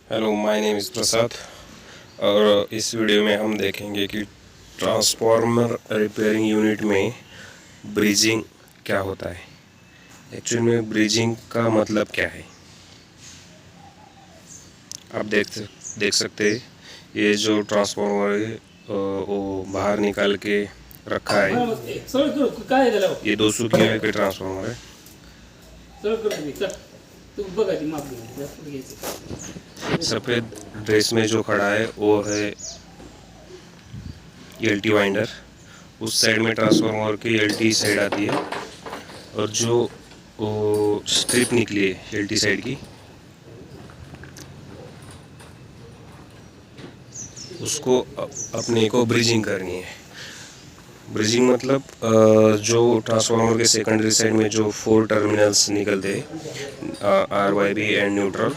Hello, my name is प्रसाद। और इस video में हम देखेंगे कि ट्रांसफार्मर रिपेयरिंग यूनिट में ब्रिजिंग क्या होता है। एक्चुअल में ब्रिजिंग का मतलब क्या है, आप देख सकते हैं। ये जो ट्रांसफार्मर है वो बाहर निकाल के रखा है। ये 200 kV का ट्रांसफार्मर है। सफ़ेद ड्रेस में जो खड़ा है वो है एलटी वाइंडर। उस साइड में ट्रांसफार्मर की एलटी साइड आती है, और जो वो स्ट्रिप निकली है एलटी साइड की, उसको अपने को ब्रिजिंग करनी है। ब्रिजिंग मतलब जो ट्रांसफार्मर के सेकेंडरी साइड में जो 4 टर्मिनल्स निकलते हैं, RYB एंड न्यूट्रल।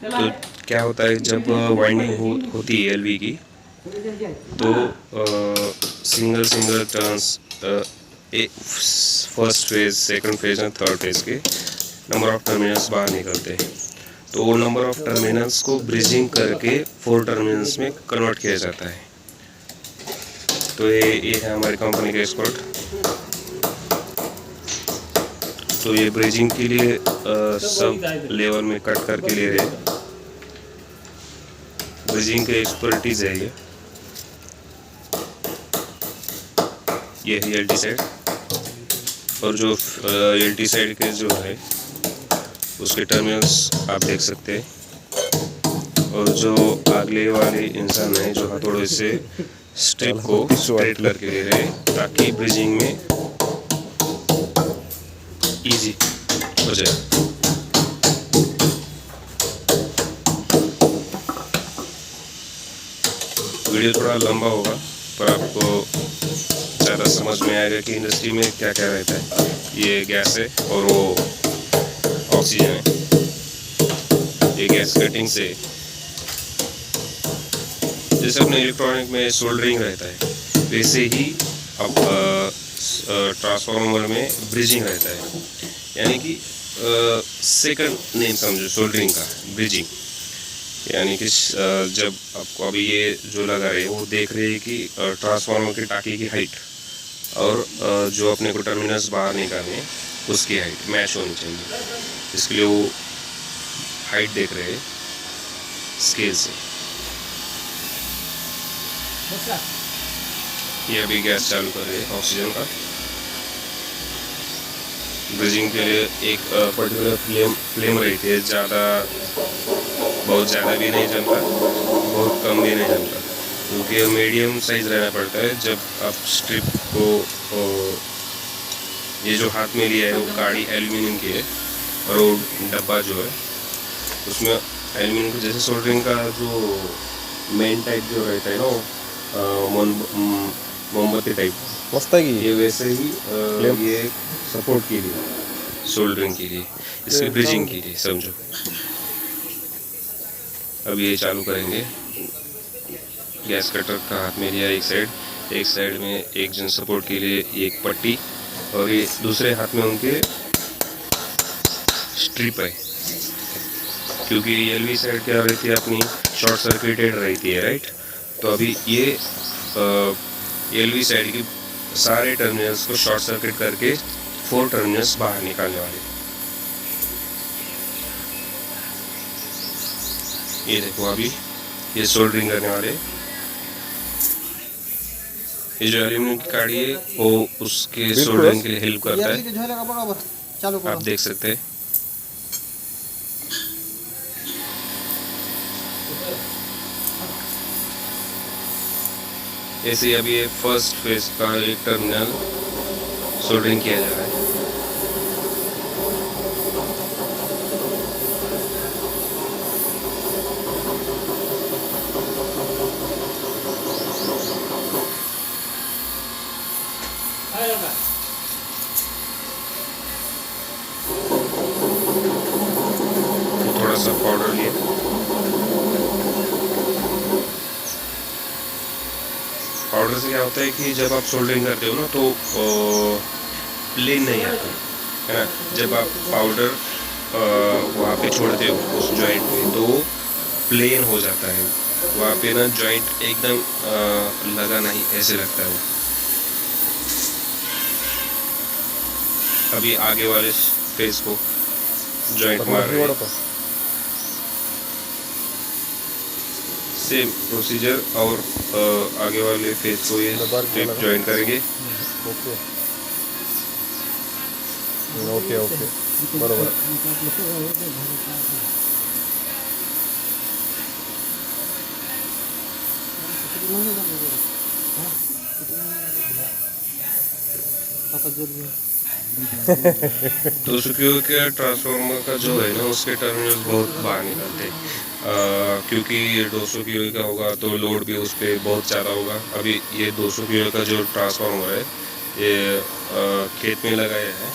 तो क्या होता है, जब वाइंडिंग होती है एलवी की, तो single single turns, first phase, second phase and third phase के नंबर ऑफ टर्मिनल्स बाहर निकलते हैं। तो वो नंबर ऑफ टर्मिनल्स को ब्रिजिंग करके 4 टर्मिनल्स में कन्वर्ट किया जाता है। तो ये है हमारी कंपनी का एक्सपर्ट। तो ये ब्रिजिंग के लिए सब लेवल में कट करके ले रहे हैं। ब्रिजिंग के एक्सपर्टीज है ये है एलटी साइड। और जो एलटी साइड के जो है उसके टर्मिनल्स आप देख सकते हैं। और जो अगले वाले इंसान है जो हथौड़े से स्ट्रिप को स्ट्रेट करके ले रहे हैं, ताकि ब्रिजिंग में इजी हो जाए। वीडियो थोड़ा लंबा होगा, पर आपको ज़्यादा समझ में आएगा कि इंडस्ट्री में क्या क्या रहता है। ये गैस है और वो ऑक्सीजन है। ये गैस कटिंग से, जैसे अपने इलेक्ट्रॉनिक में सोल्डरिंग रहता है, वैसे ही अब ट्रांसफार्मर में ब्रिजिंग रहता है। यानी कि सेकंड नेम समझो सोल्डरिंग का, ब्रिजिंग। यानी कि जब आपको अभी ये जो लगा रहे हैं वो देख रहे हैं कि ट्रांसफार्मर की टाँकी की हाइट और जो अपने को टर्मिनल्स बाहर निकालने उसकी हाइट मैच होनी चाहिए। इसके लिए वो हाइट देख रहे हैं स्केल से। ये अभी गैस चालू कर रहे हैं ऑक्सीजन का। ब्रिजिंग के लिए एक पर्टिकुलर फ्लेम रहती है, बहुत ज़्यादा भी नहीं जलता, बहुत कम भी नहीं जलता, क्योंकि मीडियम साइज रहना पड़ता है। जब आप स्ट्रिप को, ये जो हाथ में लिया है वो काड़ी एल्यूमिनियम की है, और वो डब्बा जो है उसमें एल्यूमिनियम की, जैसे सोल्डरिंग का जो मेन टाइप जो रहता है ना, मोमबत्ती टाइप मस्त है कि ये वैसे ही ये सपोर्ट के लिए, सोल्डरिंग के लिए, इसकी ब्रिजिंग के लिए समझो। अब ये चालू करेंगे। गैस कटर का हाथ में लिया एक साइड में एक जन सपोर्ट के लिए एक पट्टी, और ये दूसरे हाथ में उनके स्ट्रिप है, क्योंकि एलवी साइड क्या रहती है अपनी, शॉर्ट सर्किटेड रहती है, राइट। तो अभी ये एलवी साइड की सारे टर्मिनल्स को शॉर्ट सर्किट करके 4 टर्मिनल्स बाहर निकालने वाले। ये देखो अभी ये सोल्डरिंग करने वाले। ये जो एल्यूमिनियम की काड़ी है वो उसके सोल्डरिंग के लिए हेल्प करता है, आप देख सकते हैं। ऐसे ही अभी ये फर्स्ट फेज का एक टर्मिनल सोल्डरिंग किया जा रहा है। थोड़ा सा पाउडर लिए, पाउडर से क्या होता है कि जब आप सोल्डरिंग करते हो ना तो प्लेन नहीं आता है ना। जब आप पाउडर वहाँ पे छोड़ते हो उस जॉइंट में तो प्लेन हो जाता है, वहाँ पे ना जॉइंट एकदम लगा नहीं ऐसे लगता है। अभी आगे वाले फेस को जॉइंट मार रहे हैं, सेम प्रोसीजर, और आगे वाले फेस को ये स्ट्रिप ज्वाइन करेंगे। ओके ओके ओके बरोबर। तो क्यों के ट्रांसफार्मर का जो है ना उसके टर्मिनल्स बहुत बाहर निकलते हैं, क्योंकि ये 200 किलो का होगा तो लोड भी उस पर बहुत ज़्यादा होगा। अभी ये 200 किलो का जो ट्रांसफार्मर है ये खेत में लगाया है।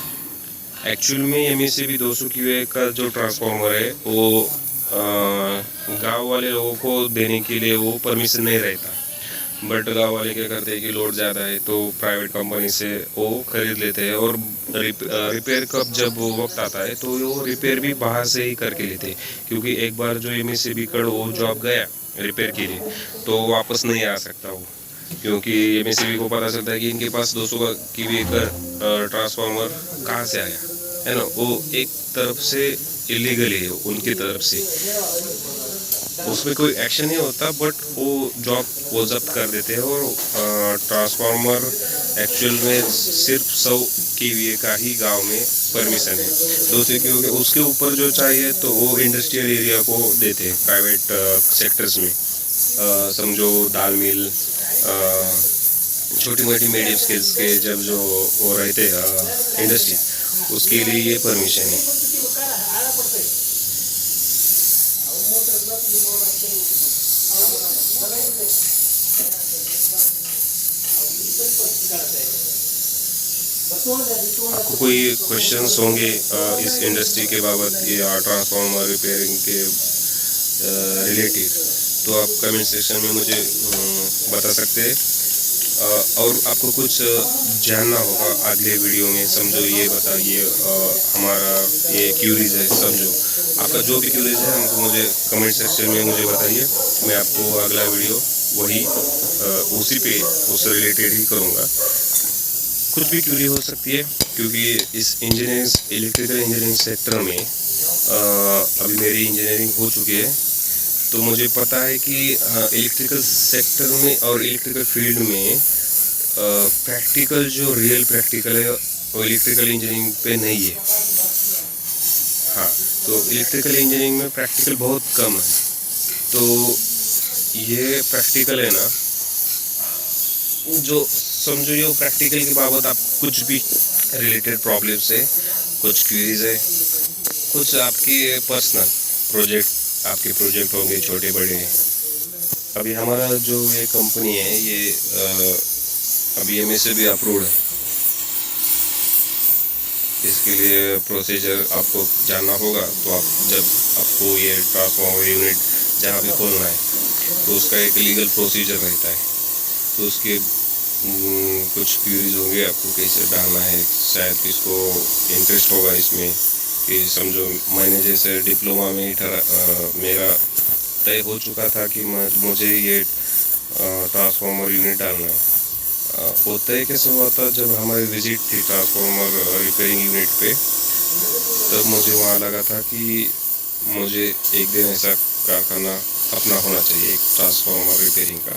एक्चुअल में एम से भी 200 किलो का जो ट्रांसफार्मर है वो गांव वाले लोगों को देने के लिए वो परमिशन नहीं रहता, बट गांव वाले क्या करते हैं कि लोड ज़्यादा है तो प्राइवेट कंपनी से वो खरीद लेते हैं, और रिपेयर कब जब वो वक्त आता है तो वो रिपेयर भी बाहर से ही करके लेते हैं, क्योंकि एक बार जो एम से भी कड़ वो जॉब गया रिपेयर के लिए तो वापस नहीं आ सकता वो, क्योंकि एम को पता चलता है कि इनके पास 200 की भी ट्रांसफार्मर कहाँ से आया है ना, वो एक तरफ से इलीगली है उनकी तरफ से, उसमें कोई एक्शन नहीं होता, बट वो जॉब वो जब्त कर देते हैं। और ट्रांसफार्मर एक्चुअल में सिर्फ 100 केवीए का ही गांव में परमिशन है, 200 केवीए उसके ऊपर जो चाहिए तो वो इंडस्ट्रियल एरिया को देते हैं, प्राइवेट सेक्टर्स में, समझो दाल मिल, छोटी मोटी मीडियम स्केल्स के जब जो वो रहते इंडस्ट्री, उसके लिए ये परमिशन है। आपको कोई क्वेश्चंस होंगे इस इंडस्ट्री के बाबत या ट्रांसफार्मर रिपेयरिंग के रिलेटेड, तो आप कमेंट सेक्शन में मुझे बता सकते हैं। और आपको कुछ जानना होगा अगले वीडियो में, समझो ये बताइए हमारा ये क्यूरीज है, समझो आपका जो भी क्यूरीज है हमको मुझे कमेंट सेक्शन में मुझे बताइए, मैं आपको अगला वीडियो वही उसी पे उससे रिलेटेड ही करूँगा। कुछ भी क्यूरी हो सकती है, क्योंकि इस इंजीनियरिंग इलेक्ट्रिकल इंजीनियरिंग सेक्टर में अभी मेरी इंजीनियरिंग हो चुकी है, तो मुझे पता है कि इलेक्ट्रिकल सेक्टर में और इलेक्ट्रिकल फील्ड में प्रैक्टिकल जो रियल प्रैक्टिकल है वो इलेक्ट्रिकल इंजीनियरिंग पे नहीं है। हाँ, तो इलेक्ट्रिकल इंजीनियरिंग में प्रैक्टिकल बहुत कम है, तो ये प्रैक्टिकल है ना, जो समझो ये प्रैक्टिकल के बाबत आप कुछ भी रिलेटेड प्रॉब्लम्स है, कुछ क्वेरीज है, कुछ आपकी पर्सनल प्रोजेक्ट, आपके प्रोजेक्ट होंगे छोटे बड़े। अभी हमारा जो ये कंपनी है ये अभी एम से भी अप्रूव्ड है, इसके लिए प्रोसीजर आपको जानना होगा, तो आप जब आपको ये ट्रांसफार्मर यूनिट जहाँ भी खोलना है तो उसका एक लीगल प्रोसीजर रहता है, तो उसके कुछ क्यूरीज होंगे आपको कैसे डालना है, शायद किसको इंटरेस्ट होगा इसमें, कि समझो मैंने जैसे डिप्लोमा में मेरा तय हो चुका था कि मुझे ये ट्रांसफार्मर यूनिट डालना है। वो तय कैसे हुआ था, जब हमारी विजिट थी ट्रांसफार्मर रिपेयरिंग यूनिट पे, तब मुझे वहाँ लगा था कि मुझे एक दिन ऐसा कारखाना अपना होना चाहिए एक ट्रांसफार्मर रिपेयरिंग का।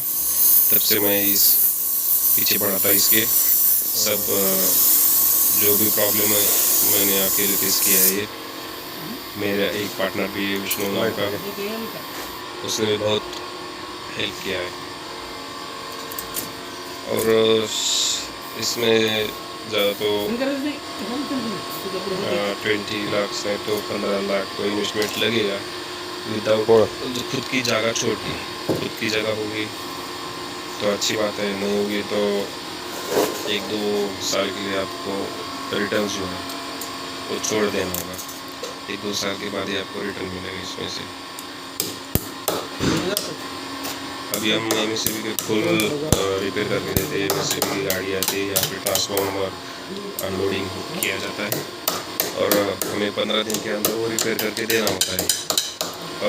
तब से मैं इस पीछे पड़ा था, इसके सब जो भी प्रॉब्लम है मैंने अकेले फेस किया है। ये मेरा एक पार्टनर भी है विष्णु नाम का, उसने भी बहुत हेल्प किया है, और इसमें ज़्यादा तो 20 लाख से तो 15 लाख तो इन्वेस्टमेंट लगेगा, विदाउट खुद की जगह छोटी, खुद की जगह होगी तो अच्छी बात है, नहीं होगी तो 1-2 साल के लिए आपको रिटर्न जो है वो छोड़ देना होगा, 1-2 साल के बाद ही आपको रिटर्न मिलेगा इसमें से। अभी हम एमएससीबी के फुल रिपेयर करके देते हैं, एमएससीबी की गाड़ी आती है, यहाँ पे ट्रांसफार्मर अनलोडिंग किया जाता है, और हमें 15 दिन के अंदर वो रिपेयर करके देना होता है।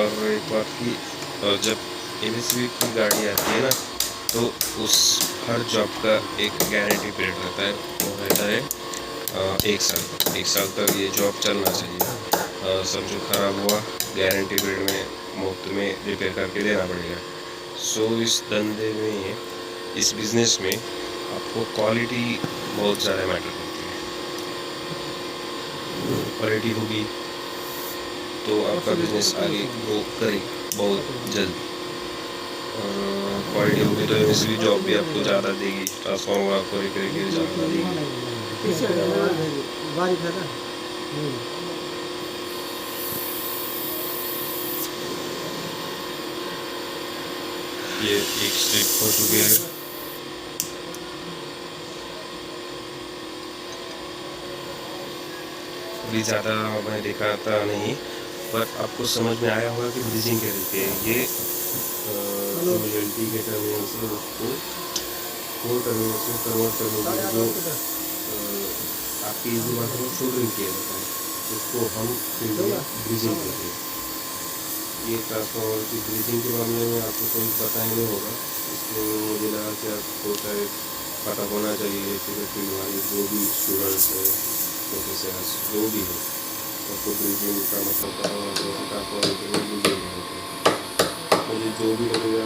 और एक बात की जब एमएसवी की गाड़ी आती है ना, तो उस हर जॉब का एक गारंटी पीरियड रहता है। वो रहता है 1 साल तक ये जॉब चलना चाहिए। समझो ख़राब हुआ, गारंटी पीरियड में मुफ्त में रिपेयर करके देना पड़ेगा। सो इस धंधे में, इस बिज़नेस में आपको क्वालिटी बहुत ज़्यादा मैटर करती है। क्वालिटी होगी तो आपका बिज़नेस आगे ग्रो करेगा बहुत जल्दी। और क्वालिटी होगी तो एमएसवी जॉब भी आपको ज़्यादा देगी, ट्रांसफार्मर आपको रिपेयर के लिए ज़्यादा देगी। ये एक स्ट्रिप हो चुकी है। अभी ज़्यादा मैं दिखाता नहीं, बट आपको समझ में आया होगा कि ब्रीजिंग क्या रहती है। ये जो एलटी के टर्मिनल से उसको 4 टर्मिनल से कन्वर्ट करने के लिए जो आपकी इसी भाषा में सोल्डरिंग किया जाता है, उसको हम ब्रीजिंग कहते हैं। ये ट्रांसफार्मर की ब्रीजिंग के मामले में आपको कोई बताया नहीं होगा, इसलिए मुझे लगा कि आपको शायद पता होना चाहिए। इलेक्ट्रिकल फील्ड वाले जो भी स्टूडेंट्स है, प्रोफेसर्स जो भी है, आपको ब्रीजिंग का मतलब पता होना चाहिए। ट्रांसफार्मर के लिए ब्रीजिंग होती है। मुझे जो भी लगेगा